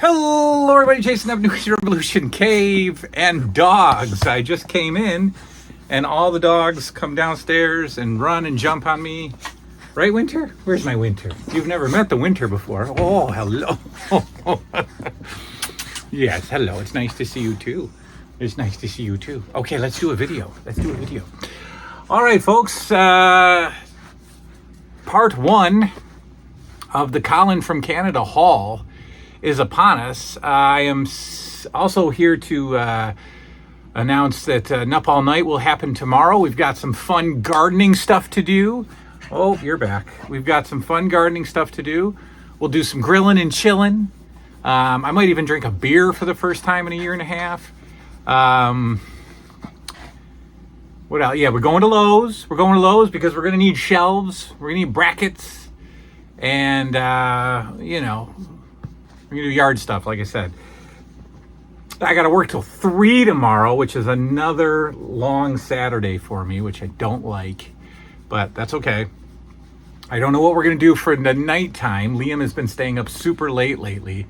Hello, everybody. Jason of New Revolution Cave and dogs. I just came in, and all the dogs come downstairs and run and jump on me. Right, Winter? Where's my Winter? You've never met the Winter before. Oh, hello. Yes, hello. It's nice to see you, too. It's nice to see you, too. Okay, let's do a video. All right, folks. Part one of the Colin from Canada haul is upon us. I am also here to announce that Nup All Night will happen tomorrow. We've got some fun gardening stuff to do. Oh, you're back. We've got some fun gardening stuff to do. We'll do some grilling and chilling. I might even drink a beer for the first time in a year and a half. What else? Yeah, we're going to Lowe's. We're going to Lowe's because we're going to need shelves. We're going to need brackets. And, we're going to do yard stuff, like I said. I got to work till 3 tomorrow, which is another long Saturday for me, which I don't like. But that's okay. I don't know what we're going to do for the nighttime. Liam has been staying up super late lately.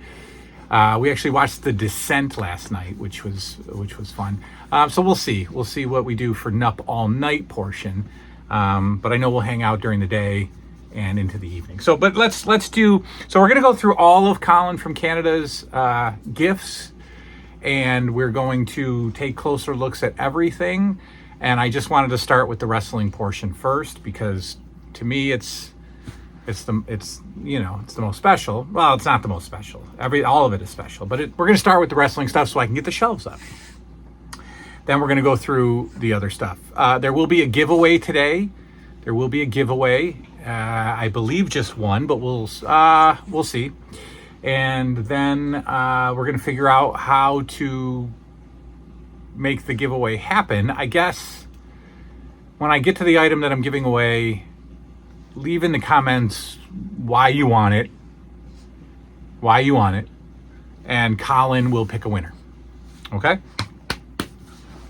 We actually watched The Descent last night, which was fun. So we'll see. We'll see what we do for Nup All Night portion. But I know we'll hang out during the day and into the evening. So, but let's do, so we're going to go through all of Colin from Canada's gifts, and we're going to take closer looks at everything. And I just wanted to start with the wrestling portion first, because to me, it's the most special. Well, it's not the most special. All of it is special, but we're going to start with the wrestling stuff so I can get the shelves up. Then we're going to go through the other stuff. There will be a giveaway today. I believe just one, but we'll see. And then we're going to figure out how to make the giveaway happen. I guess when I get to the item that I'm giving away, leave in the comments why you want it, and Colin will pick a winner. Okay?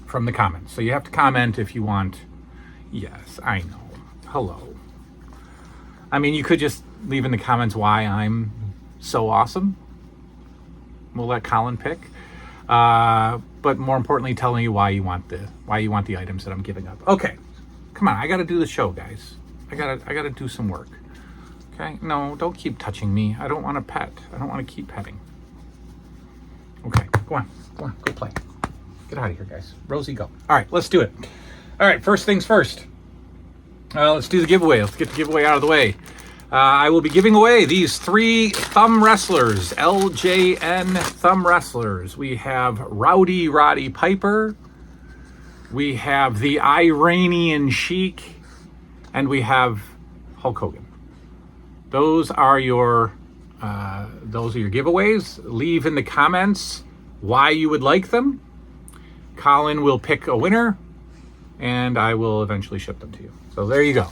From the comments. So you have to comment if you want. Yes, I know. Hello. I mean, you could just leave in the comments why I'm so awesome. We'll let Colin pick. But more importantly, telling you why you want the items that I'm giving up. Okay. Come on, I gotta do the show, guys. I gotta do some work. Okay? No, don't keep touching me. I don't want to pet. I don't want to keep petting. Okay, go on, go play. Get out of here, guys. Rosie, go. All right, let's do it. All right, first things first. Let's do the giveaway. Let's get the giveaway out of the way. I will be giving away these 3 thumb wrestlers, LJN thumb wrestlers. We have Rowdy Roddy Piper. We have the Iranian Sheik. And we have Hulk Hogan. Those are your giveaways. Leave in the comments why you would like them. Colin will pick a winner, and I will eventually ship them to you. So there you go.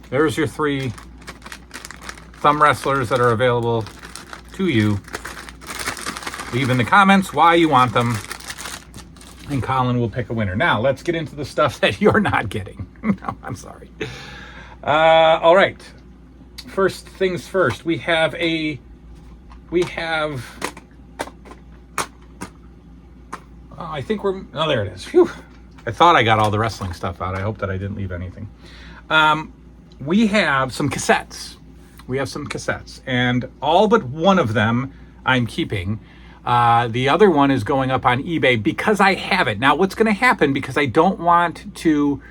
There's your 3 thumb wrestlers that are available to you. Leave in the comments why you want them, and Colin will pick a winner. Now, let's get into the stuff that you're not getting. No, I'm sorry. All right. First things first. We have there it is. Phew. I thought I got all the wrestling stuff out. I hope that I didn't leave anything. We have some cassettes. And all but one of them I'm keeping. The other one is going up on eBay because I have it. Now, what's going to happen, because I don't want to...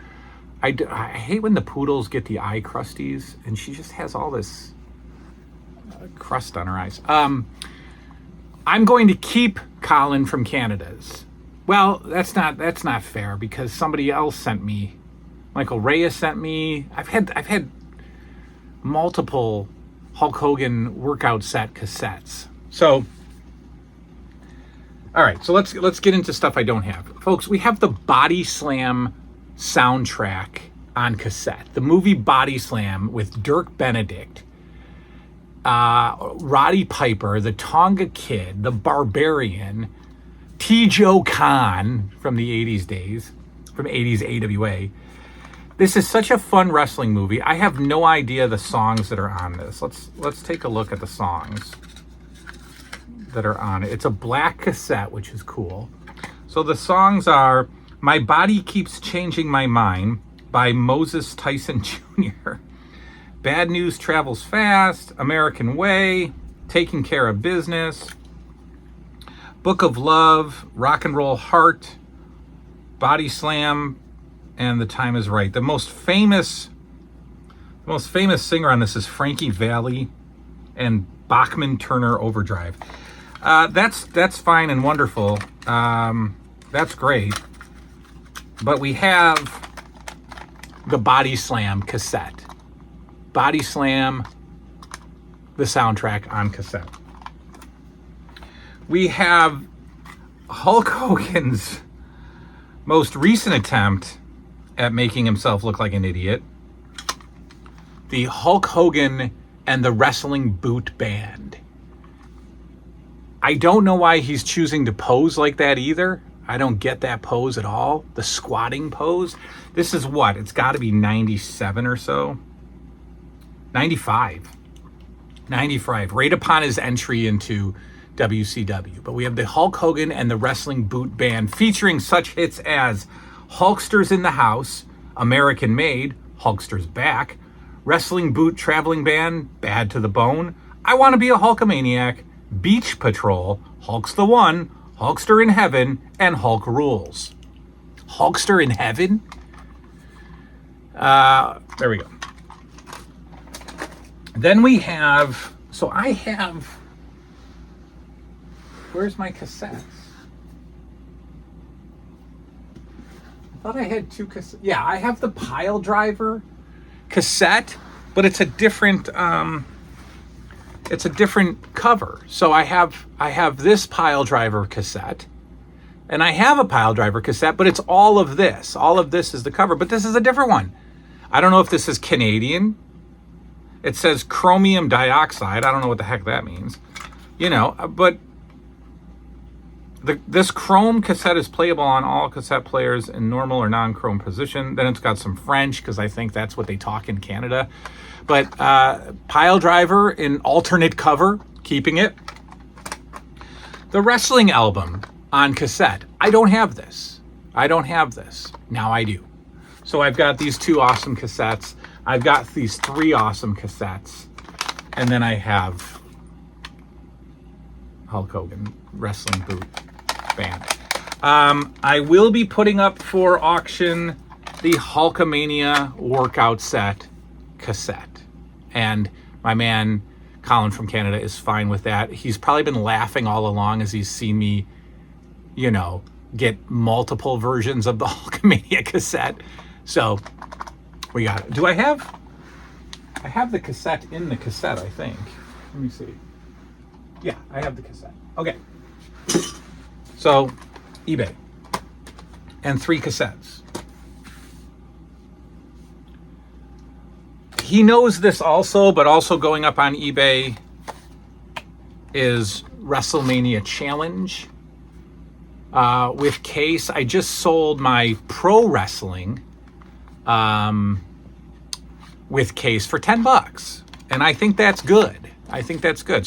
I hate when the poodles get the eye crusties, and she just has all this crust on her eyes. I'm going to keep Colin from Canada's. Well, that's not fair, because somebody else sent me. Michael Reyes sent me. I've had multiple Hulk Hogan workout set cassettes. So, all right. So let's get into stuff I don't have, folks. We have the Body Slam soundtrack on cassette. The movie Body Slam with Dirk Benedict, Roddy Piper, the Tonga Kid, the Barbarian, T. Khan from the 80's days, from 80's AWA. This is such a fun wrestling movie. I have no idea the songs that are on this. Let's take a look at the songs. that are on it. It's a black cassette, which is cool. So the songs are My Body Keeps Changing My Mind by Moses Tyson Jr., Bad News Travels Fast, American Way, Taking Care of Business, Book of Love, Rock and Roll Heart, Body Slam, and The Time Is Right. The most famous singer on this is Frankie Valli and Bachman Turner Overdrive. That's fine and wonderful. That's great. But we have the Body Slam cassette. Body Slam, the soundtrack on cassette. We have Hulk Hogan's most recent attempt at making himself look like an idiot. The Hulk Hogan and the Wrestling Boot Band. I don't know why he's choosing to pose like that either. I don't get that pose at all. The squatting pose. This is what? It's got to be 97 or so. 95. 95. Right upon his entry into WCW. But we have the Hulk Hogan and the Wrestling Boot Band featuring such hits as Hulkster's in the House, American Made, Hulkster's Back, Wrestling Boot Traveling Band, Bad to the Bone, I Want to Be a Hulkamaniac, Beach Patrol, Hulk's the One, Hulkster in Heaven, and Hulk Rules. Hulkster in Heaven? There we go. Then we have, so I have, where's my cassettes? I thought I had two cassettes. Yeah, I have the Pile Driver cassette, but it's a different cover. So I have this Pile Driver cassette, and I have a Pile Driver cassette, but it's all of this. All of this is the cover, but this is a different one. I don't know if this is Canadian. It says chromium dioxide. I don't know what the heck that means. You know, but this chrome cassette is playable on all cassette players in normal or non-chrome position. Then it's got some French, because I think that's what they talk in Canada. But Pile Driver in alternate cover, keeping it. The wrestling album on cassette. I don't have this. Now I do. So I've got these two awesome cassettes. I've got these three awesome cassettes. And then I have Hulk Hogan Wrestling Boot Band. I will be putting up for auction the Hulkamania Workout Set cassette. And my man Colin from Canada is fine with that. He's probably been laughing all along as he's seen me, you know, get multiple versions of the Hulkamania cassette. So we got it. I have the cassette in the cassette, I think. Let me see. Yeah, I have the cassette. Okay. So, eBay. And 3 cassettes. He knows this also, but also going up on eBay is WrestleMania Challenge. With case, I just sold my Pro Wrestling with case for $10. And I think that's good.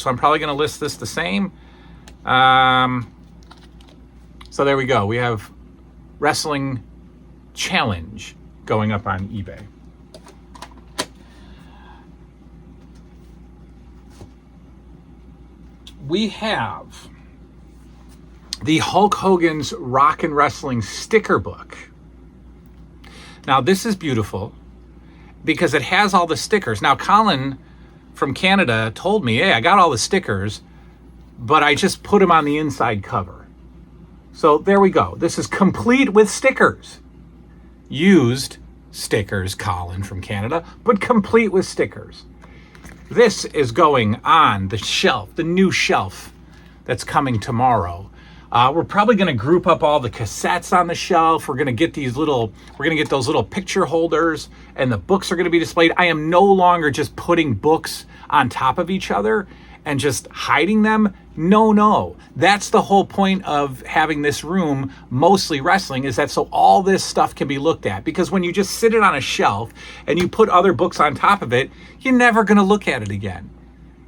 So I'm probably going to list this the same. So there we go. We have Wrestling Challenge going up on eBay. We have the Hulk Hogan's Rock and Wrestling sticker book. Now this is beautiful because it has all the stickers. Now Colin from Canada told me, hey, I got all the stickers, but I just put them on the inside cover. So there we go. This is complete with stickers. Used stickers, Colin from Canada, but complete with stickers. This is going on the shelf, the new shelf that's coming tomorrow. We're probably going to group up all the cassettes on the shelf. We're going to get those little picture holders, and the books are going to be displayed. I am no longer just putting books on top of each other and just hiding them. No. That's the whole point of having this room, mostly wrestling, is that so all this stuff can be looked at. Because when you just sit it on a shelf and you put other books on top of it, you're never going to look at it again.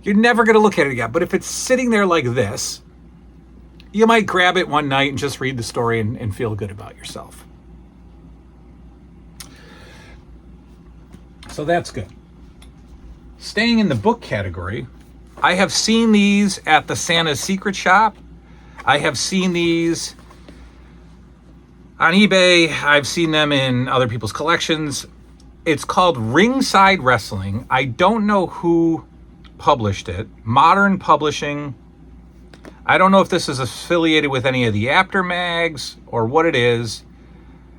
But if it's sitting there like this, you might grab it one night and just read the story and feel good about yourself. So that's good. Staying in the book category, I have seen these at the Santa's Secret Shop. I have seen these on eBay. I've seen them in other people's collections. It's called Ringside Wrestling. I don't know who published it. Modern Publishing. I don't know if this is affiliated with any of the After Mags or what it is.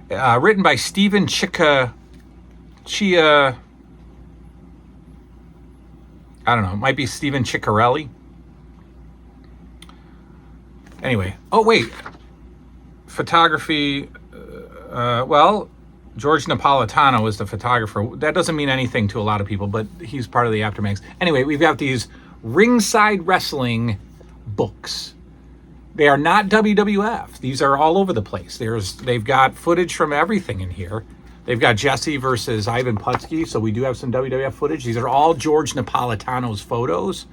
Written by Stephen Chia. I don't know. It might be Stephen Ciccarelli. Anyway. Oh, wait. Photography. Well, George Napolitano is the photographer. That doesn't mean anything to a lot of people, but he's part of the Aftermags. Anyway, we've got these Ringside Wrestling books. They are not WWF. These are all over the place. They've got footage from everything in here. They've got Jesse versus Ivan Putski, so we do have some WWF footage. These are all George Napolitano's photos.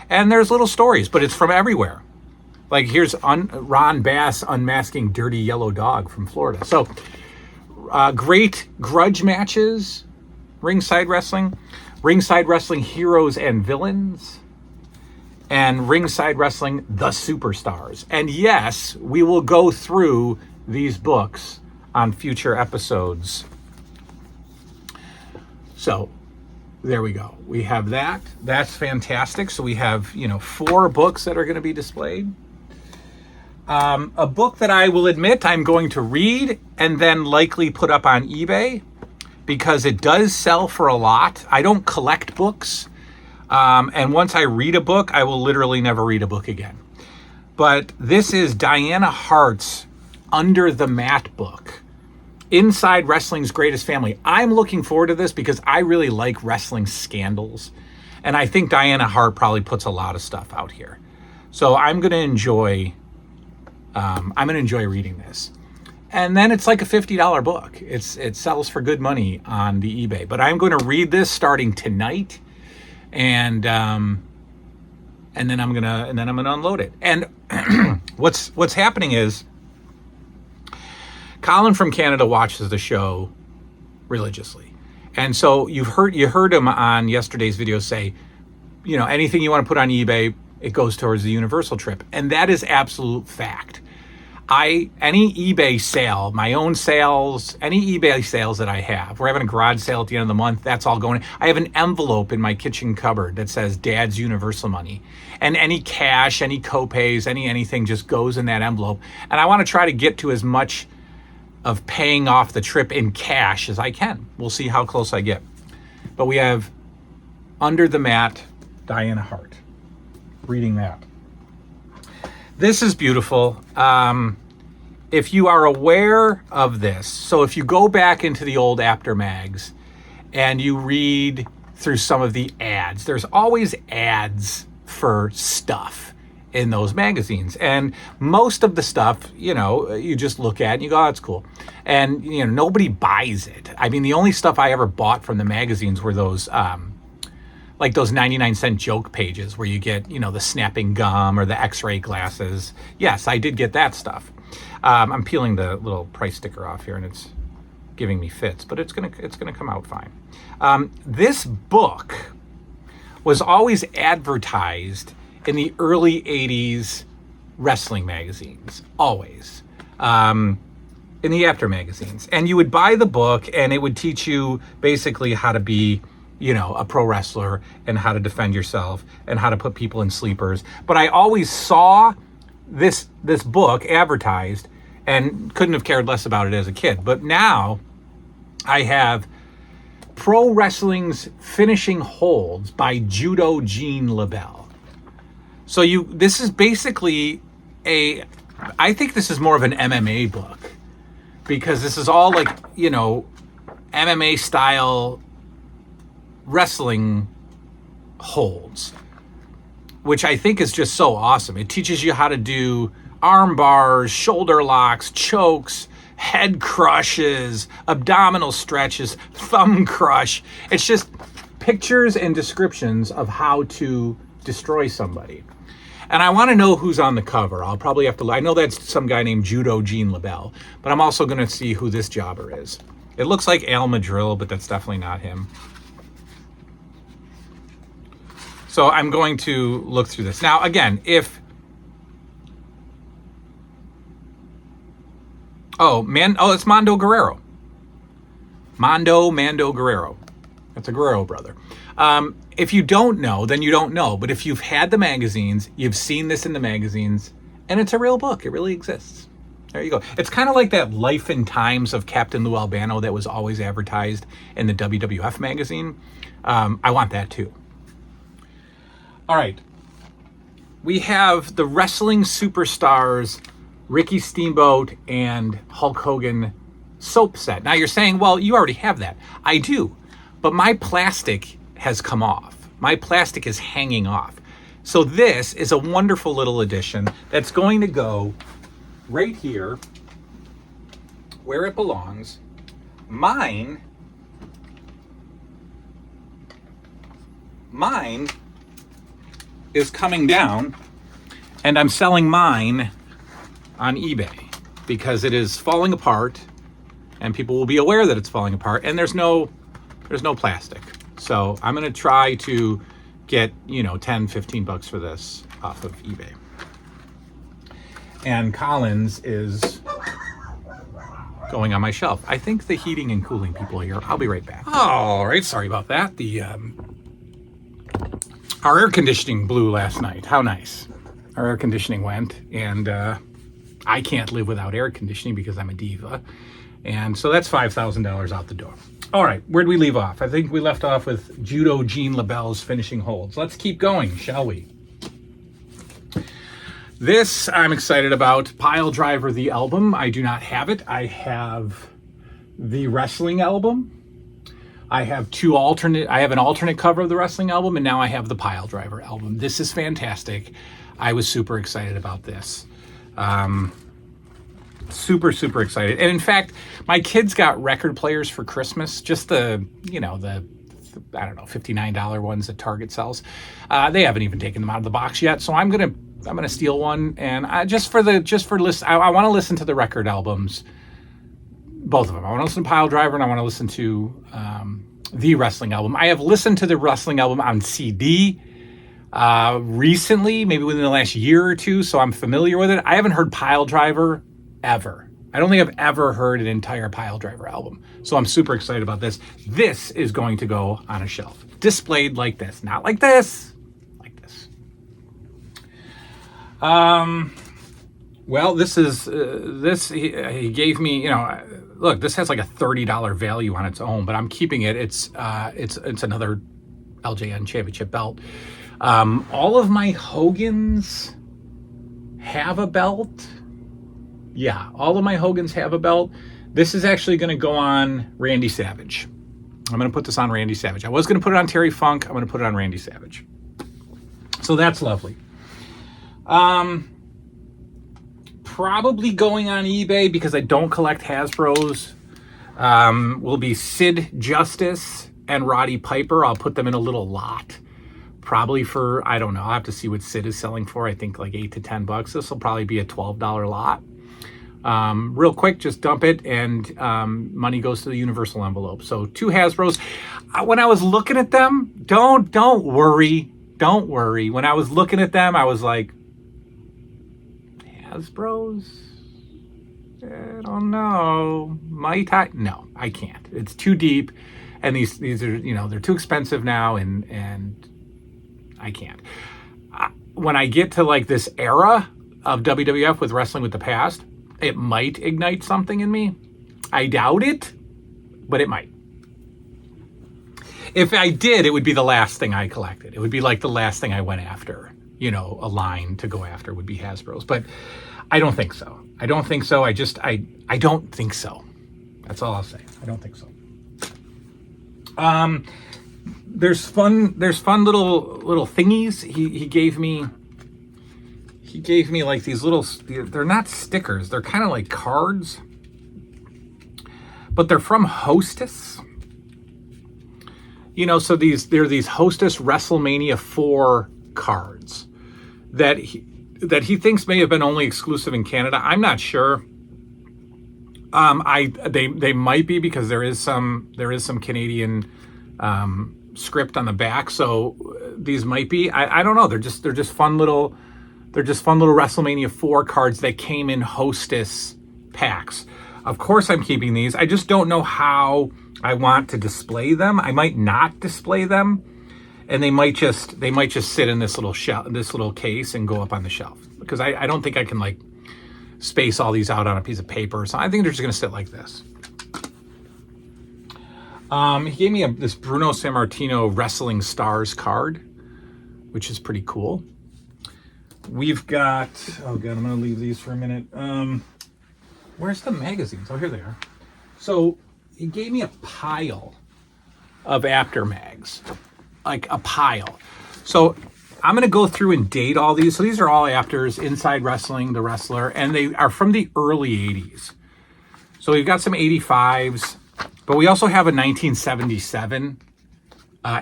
And there's little stories, but it's from everywhere. Like here's Ron Bass unmasking Dirty Yellow Dog from Florida. So great grudge matches, Ringside Wrestling Heroes and Villains, and Ringside Wrestling The Superstars. And yes, we will go through these books on future episodes. So there we go. We have that. That's fantastic. So we have, 4 books that are going to be displayed. A book that I will admit I'm going to read and then likely put up on eBay because it does sell for a lot. I don't collect books. And once I read a book, I will literally never read a book again. But this is Diana Hart's Under the Mat book, Inside Wrestling's Greatest Family. I'm looking forward to this because I really like wrestling scandals. And I think Diana Hart probably puts a lot of stuff out here. So I'm going to enjoy reading this. And then it's like a $50 book. It sells for good money on the eBay. But I'm going to read this starting tonight. And then I'm gonna unload it. And what's happening is Colin from Canada watches the show religiously, and so you heard him on yesterday's video say, anything you want to put on eBay, it goes towards the Universal trip, and that is absolute fact. Any eBay sale, my own sales, any eBay sales that I have, we're having a garage sale at the end of the month, that's all going. I have an envelope in my kitchen cupboard that says Dad's Universal money. And any cash, any copays, anything just goes in that envelope. And I want to try to get to as much of paying off the trip in cash as I can. We'll see how close I get. But we have Under the Mat, Diana Hart. Reading that. This is beautiful. If you are aware of this, so if you go back into the old After Mags and you read through some of the ads, there's always ads for stuff in those magazines. And most of the stuff, you just look at and you go, oh, that's cool. And, nobody buys it. I mean, the only stuff I ever bought from the magazines were those, like those 99-cent joke pages where you get, the snapping gum or the x-ray glasses. Yes, I did get that stuff. I'm peeling the little price sticker off here and it's giving me fits, but it's gonna come out fine. This book was always advertised in the early 80s wrestling magazines, always. In the After magazines. And you would buy the book and it would teach you basically how to be a pro wrestler and how to defend yourself and how to put people in sleepers. But I always saw this book advertised and couldn't have cared less about it as a kid. But now I have Pro Wrestling's Finishing Holds by Judo Gene LaBelle. So this is basically I think this is more of an MMA book because this is all like, MMA style wrestling holds, which I think is just so awesome. It teaches you how to do arm bars, shoulder locks, chokes, head crushes, abdominal stretches, thumb crush. It's just pictures and descriptions of how to destroy somebody. And I want to know who's on the cover. I'll probably have to, I know that's some guy named Judo Gene LaBelle, but I'm also going to see who this jobber is. It looks like Al Madrill, but that's definitely not him. So I'm going to look through this. Now, again, it's Mando Guerrero. Mando Guerrero. That's a Guerrero brother. If you don't know, then you don't know. But if you've had the magazines, you've seen this in the magazines, and it's a real book. It really exists. There you go. It's kind of like that Life and Times of Captain Lou Albano that was always advertised in the WWF magazine. I want that too. All right. We have the wrestling superstars Ricky Steamboat and Hulk Hogan soap set. Now you're saying, well, you already have that. I do, but my plastic has come off. My plastic is hanging off. So this is a wonderful little addition that's going to go right here where it belongs. Mine is coming down, and I'm selling mine on eBay because it is falling apart, and people will be aware that it's falling apart, and there's no plastic. So I'm going to try to get, $10-15 for this off of eBay. And Colin's is going on my shelf. I think the heating and cooling people are here. I'll be right back. All right, sorry about that. Our air conditioning blew last night. How nice. Our air conditioning went, and I can't live without air conditioning because I'm a diva. And so that's $5,000 out the door. All right, where'd we leave off? I think we left off with Judo Gene LaBelle's finishing holds. Let's keep going, shall we? This I'm excited about. Pile Driver, the album. I do not have it. I have the wrestling album. I have an alternate cover of the wrestling album, and now I have the Pile Driver album. This is fantastic. I was super excited about this. Super, super excited. And in fact, my kids got record players for Christmas, just the $59 ones that Target sells. They haven't even taken them out of the box yet, so I'm gonna steal one, and I want to listen to the record albums, both of them. I want to listen to Pile Driver, and I want to listen to the wrestling album. I have listened to the wrestling album on CD recently, maybe within the last year or two, so I'm familiar with it. I haven't heard Pile Driver ever. I don't think I've ever heard an entire Pile Driver album, so I'm super excited about this. This is going to go on a shelf, displayed like this, not like this, like this. Well, this is he gave me, look, this has like a $30 value on its own, but I'm keeping it. It's another LJN championship belt. All of my Hogans have a belt. Yeah, all of my Hogans have a belt. This is actually going to go on Randy Savage. I'm going to put this on Randy Savage. I was going to put it on Terry Funk. I'm going to put it on Randy Savage. So that's lovely. Probably going on eBay because I don't collect Hasbros. Will be Sid Justice and Roddy Piper. I'll put them in a little lot. Probably for, I don't know. I'll have to see what Sid is selling for. I think like $8 to $10. This will probably be a $12 lot. Real quick, just dump it, and money goes to the universal envelope. So 2 Hasbros. When I was looking at them, don't worry. When I was looking at them, I was like, Hasbros? I don't know. Might I? No, I can't. It's too deep, and these are, they're too expensive now, and I can't. When I get to like this era of WWF with Wrestling with the Past, it might ignite something in me. I doubt it, but it might. If I did, it would be the last thing I collected. It would be like the last thing I went after. A line to go after would be Hasbro's. But I don't think so. I don't think so. I don't think so. That's all I'll say. I don't think so. There's fun little thingies. He gave me like these little, they're not stickers, they're kind of like cards, but they're from Hostess. So they're these Hostess WrestleMania 4 cards that he thinks may have been only exclusive in Canada. I'm not sure. They might be, because there is some Canadian script on the back, so these might be. I don't know. They're just fun little WrestleMania 4 cards that came in Hostess packs. Of course, I'm keeping these. I just don't know how I want to display them. I might not display them, and they might just sit in this little case and go up on the shelf, because I don't think I can like space all these out on a piece of paper or something. I think they're just going to sit like this. He gave me this Bruno Sammartino Wrestling Stars card, which is pretty cool. We've got, oh God, I'm going to leave these for a minute. Where's the magazines? Oh, here they are. So he gave me a pile of After mags, like a pile. So I'm going to go through and date all these. So these are all Afters, Inside Wrestling, The Wrestler, and they are from the early 80s. So we've got some 85s, but we also have a 1977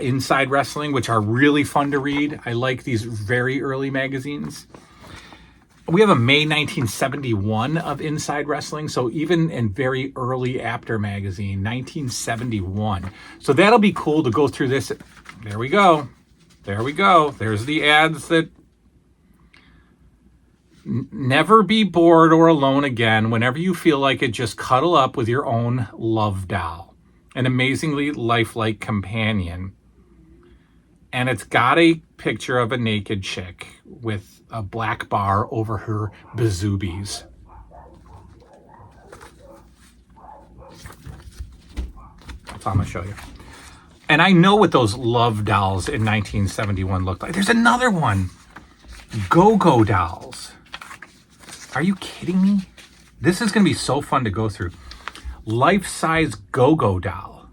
Inside Wrestling, which are really fun to read. I like these very early magazines. We have a May 1971 of Inside Wrestling, so even in very early After magazine, 1971. So that'll be cool to go through this. There we go. There we go. There's the ads that never be bored or alone again. Whenever you feel like it, just cuddle up with your own love doll. An amazingly lifelike companion. And it's got a picture of a naked chick with a black bar over her bazoobies. That's all I'm going to show you. And I know what those love dolls in 1971 looked like. There's another one. Go-Go dolls. Are you kidding me? This is going to be so fun to go through. Life-size Go-Go doll.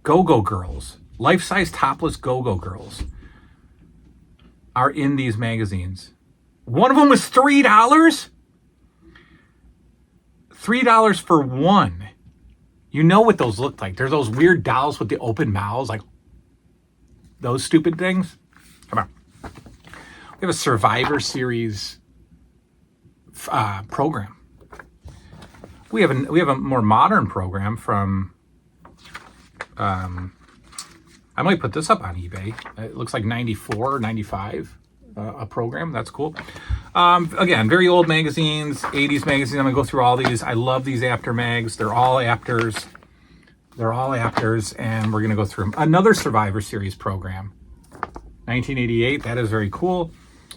Go-Go girls. Life-size topless Go-Go girls are in these magazines. One of them was $3? $3 for one. You know what those look like. They're those weird dolls with the open mouths, like those stupid things. Come on. We have a Survivor Series program. We have a more modern program from, I might put this up on eBay. It looks like 94 or 95, a program. That's cool. Again, very old magazines, 80s magazines. I'm going to go through all these. I love these After mags. They're all Afters. They're all Afters, and we're going to go through them. Another Survivor Series program, 1988. That is very cool.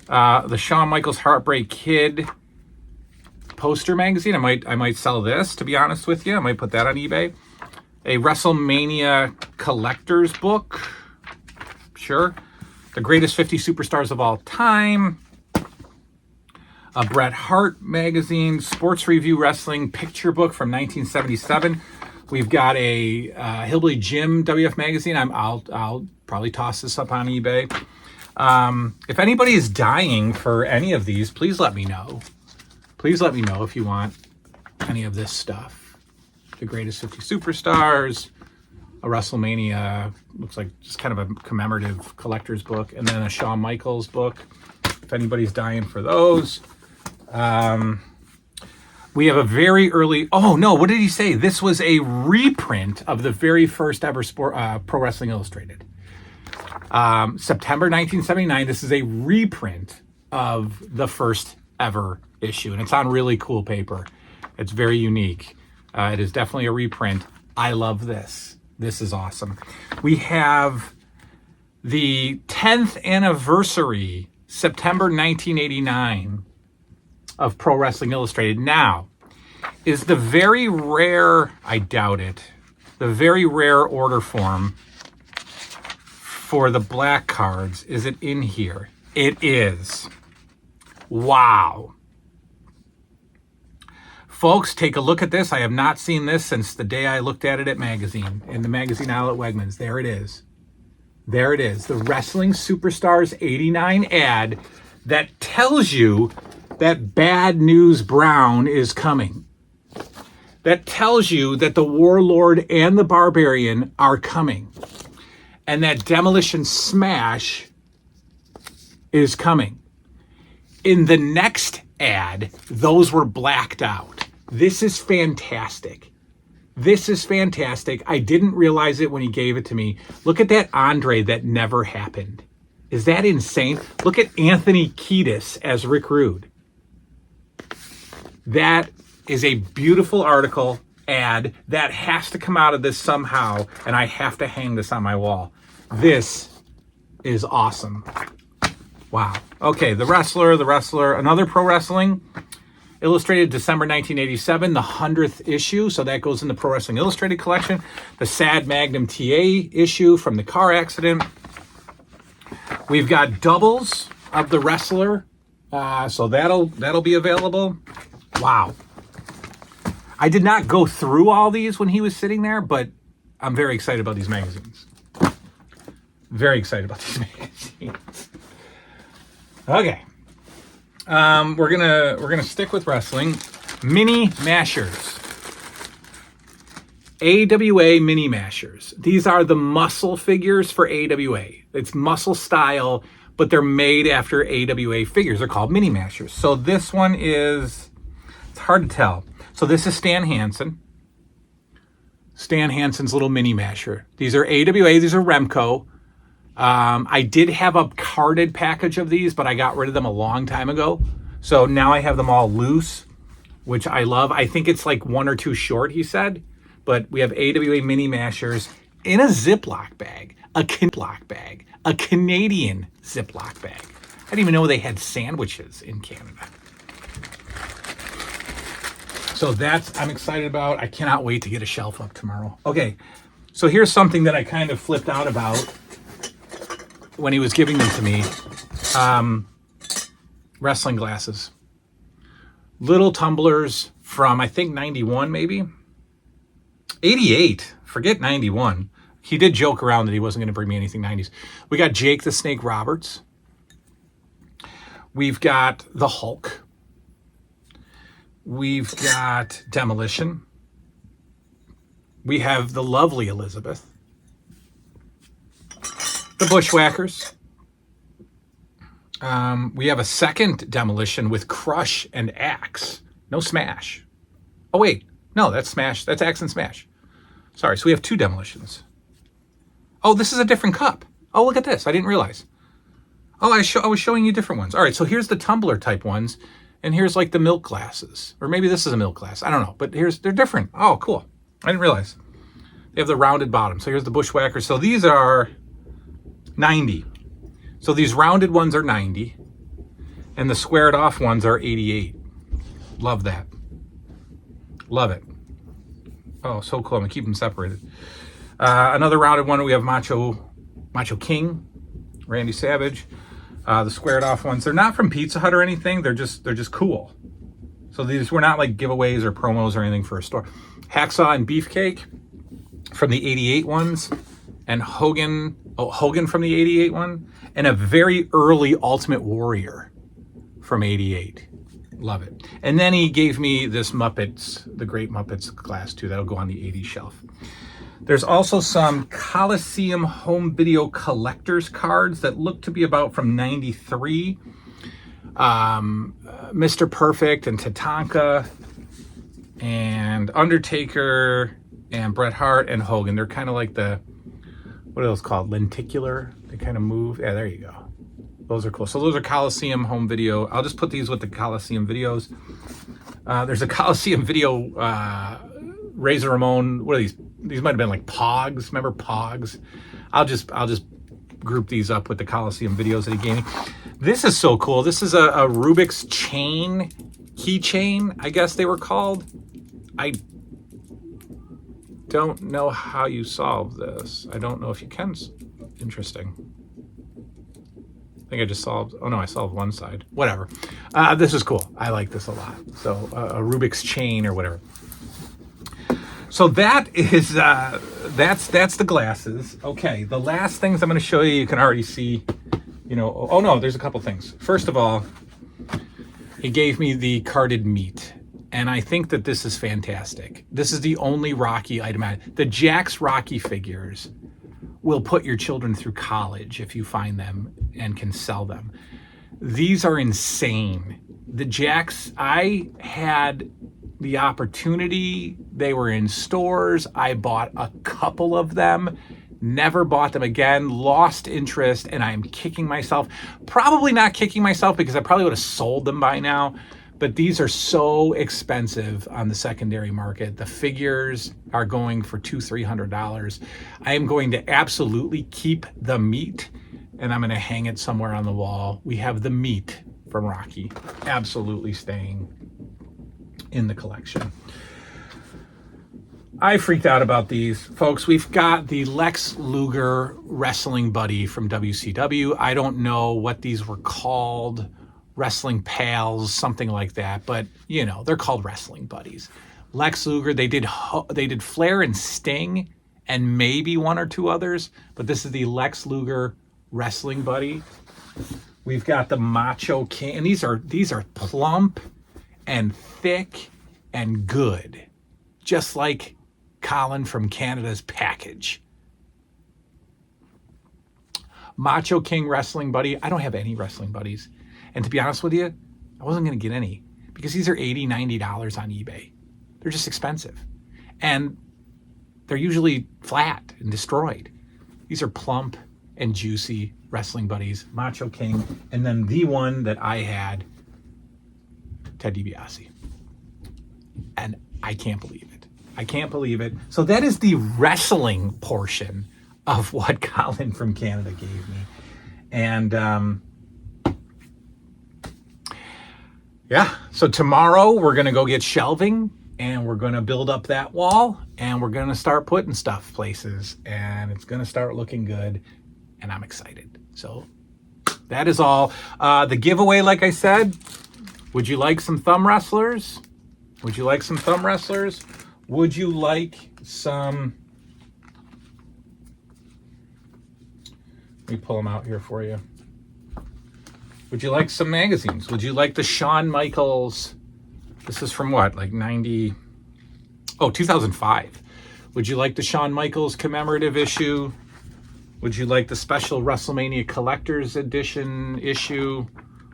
The Shawn Michaels Heartbreak Kid poster magazine. I might sell this, to be honest with you. I might put that on eBay. A WrestleMania collector's book. Sure. The Greatest 50 Superstars of All Time. A Bret Hart magazine. Sports Review Wrestling picture book from 1977. We've got a Hillbilly Jim WWF magazine. I'll probably toss this up on eBay. If anybody is dying for any of these, please let me know. Please let me know if you want any of this stuff. The Greatest 50 Superstars, a WrestleMania, looks like just kind of a commemorative collector's book, and then a Shawn Michaels book, if anybody's dying for those. We have a very early, oh no, what did he say? This was a reprint of the very first ever Pro Wrestling Illustrated. September 1979, this is a reprint of the first ever issue, and it's on really cool paper. It's very unique. It is definitely a reprint. I love this. This is awesome. We have the 10th anniversary, September 1989, of Pro Wrestling Illustrated. Now, is the very rare, I doubt it, the very rare order form for the black cards, is it in here? It is. Wow. Folks, take a look at this. I have not seen this since the day I looked at it at magazine, in the magazine aisle at Wegmans. There it is. There it is. The Wrestling Superstars 89 ad that tells you that Bad News Brown is coming. That tells you that the Warlord and the Barbarian are coming. And that Demolition Smash is coming. In the next ad, those were blacked out. This is fantastic. This is fantastic. I didn't realize it when he gave it to me. Look at that Andre that never happened. Is that insane? Look at Anthony Kiedis as Rick Rude. That is a beautiful article ad that has to come out of this somehow, and I have to hang this on my wall. This is awesome. Wow. Okay, The Wrestler, another pro wrestling. Illustrated December 1987, the 100th issue. So that goes in the Pro Wrestling Illustrated collection. The Sad Magnum TA issue from the car accident. We've got doubles of The Wrestler. So that'll be available. Wow. I did not go through all these when he was sitting there, but I'm very excited about these magazines. Very excited about these magazines. Okay. We're gonna stick with wrestling. Mini Mashers. AWA Mini Mashers. These are the muscle figures for AWA. It's muscle style, but they're made after AWA figures. They're called Mini Mashers. So this one is, it's hard to tell. So this is Stan Hansen. Stan Hansen's little Mini Masher. These are AWA, these are Remco. I did have a carded package of these, but I got rid of them a long time ago. So now I have them all loose, which I love. I think it's like 1 or 2 short, he said. But we have AWA Mini Mashers in a Ziploc bag, a Canadian Ziploc bag. I didn't even know they had sandwiches in Canada. So that's, I'm excited about. I cannot wait to get a shelf up tomorrow. Okay, so here's something that I kind of flipped out about when he was giving them to me. Wrestling glasses. Little tumblers from, I think, 91 maybe. 88. Forget 91. He did joke around that he wasn't going to bring me anything 90s. We got Jake the Snake Roberts. We've got the Hulk. We've got Demolition. We have the lovely Elizabeth. The Bushwhackers. We have a second Demolition with Crush and Axe. No Smash. Oh, wait. No, that's Smash. That's Axe and Smash. Sorry, so we have 2 Demolitions. Oh, this is a different cup. Oh, look at this. I didn't realize. Oh, I was showing you different ones. All right, so here's the tumbler type ones, and here's like the milk glasses. Or maybe this is a milk glass. I don't know, but they're different. Oh, cool. I didn't realize. They have the rounded bottom. So here's the Bushwhackers. So these are 90. So these rounded ones are 90, and the squared off ones are 88. Love that. Love it. Oh, so cool. I'm gonna keep them separated. Another rounded one, we have Macho King, Randy Savage. The squared off ones, they're not from Pizza Hut or anything. They're just cool. So these were not like giveaways or promos or anything for a store. Hacksaw and Beefcake from the 88 ones, and Hogan from the 88 one, and a very early Ultimate Warrior from 88. Love it. And then he gave me this Muppets, the Great Muppets glass too. That'll go on the 80s shelf. There's also some Coliseum home video collector's cards that look to be about from 93. Mr. Perfect and Tatanka and Undertaker and Bret Hart and Hogan. They're kind of like the, what are those called? Lenticular. They kind of move. Yeah, there you go. Those are cool. So those are Coliseum home video. I'll just put these with the Coliseum videos. There's a Coliseum video, Razor Ramon. What are these? These might have been like Pogs. Remember Pogs? I'll just group these up with the Coliseum videos that he gave me. This is so cool. This is a Rubik's keychain, I guess they were called. I don't know how you solve this. I don't know if you can. Interesting. I think I just solved. Oh no, I solved one side. Whatever. This is cool. I like this a lot. So a Rubik's chain or whatever. So that is that's the glasses. Okay, the last things I'm going to show you. You can already see. You know. Oh no, there's a couple things. First of all, he gave me the carded meat, and I think that this is fantastic. This is the only Rocky item. The Jakks Rocky figures will put your children through college if you find them and can sell them. These are insane. The Jacks, I had the opportunity. They were in stores. I bought a couple of them, never bought them again, lost interest, and I'm kicking myself. Probably not kicking myself because I probably would have sold them by now, but these are so expensive on the secondary market. The figures are going for $200-300. I am going to absolutely keep the meat, and I'm going to hang it somewhere on the wall. We have the meat from Rocky absolutely staying in the collection. I freaked out about these, folks. We've got the Lex Luger wrestling buddy from WCW. I don't know what these were called, wrestling pals, something like that, but you know, they're called wrestling buddies. Lex Luger, they did Flair and Sting and maybe one or two others, but this is the Lex Luger wrestling buddy. We've got the Macho King, and these are plump and thick and good, just like Colin from Canada's package. Macho King wrestling buddy. I don't have any wrestling buddies, and to be honest with you, I wasn't going to get any because these are $80-90 on eBay. They're just expensive, and they're usually flat and destroyed. These are plump and juicy wrestling buddies, Macho King, and then the one that I had, Ted DiBiase. And I can't believe it. I can't believe it. So that is the wrestling portion of what Colin from Canada gave me. And yeah, so tomorrow we're going to go get shelving and we're going to build up that wall and we're going to start putting stuff places and it's going to start looking good. And I'm excited. So that is all. The giveaway, like I said, would you like some thumb wrestlers? Would you like some thumb wrestlers? Would you like some... Let me pull them out here for you. Would you like some magazines? Would you like the Shawn Michaels? This is from what, like 2005. Would you like the Shawn Michaels commemorative issue? Would you like the special WrestleMania Collector's Edition issue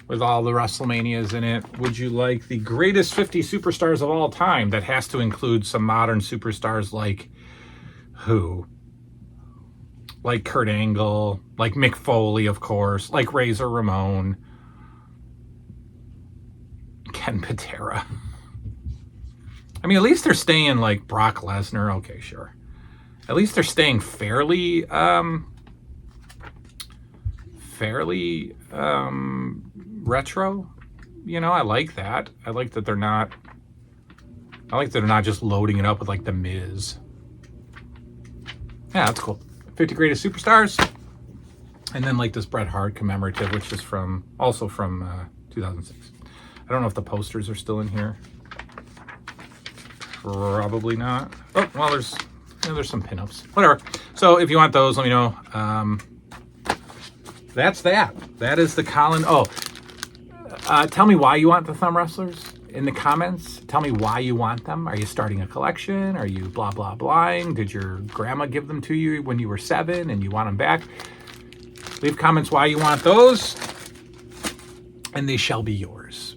with all the WrestleManias in it? Would you like the greatest 50 superstars of all time that has to include some modern superstars like who? Like Kurt Angle, like Mick Foley, of course, like Razor Ramon, Ken Patera. I mean, at least they're staying like Brock Lesnar. Okay, sure. At least they're staying fairly retro. You know, I like that. I like that they're not just loading it up with like the Miz. Yeah, that's cool. 50 greatest superstars. And then like this Bret Hart commemorative, which is also from 2006. I don't know if the posters are still in here. Probably not. Oh, well, there's some pinups. Whatever. So if you want those, let me know. That's that. That is the Colin. Oh, tell me why you want the thumb wrestlers in the comments. Tell me why you want them. Are you starting a collection? Are you blah, blah, blahing? Did your grandma give them to you when you were 7 and you want them back? Leave comments why you want those, and they shall be yours.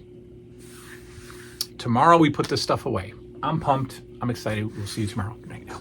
Tomorrow we put this stuff away. I'm pumped. I'm excited. We'll see you tomorrow. Good night now.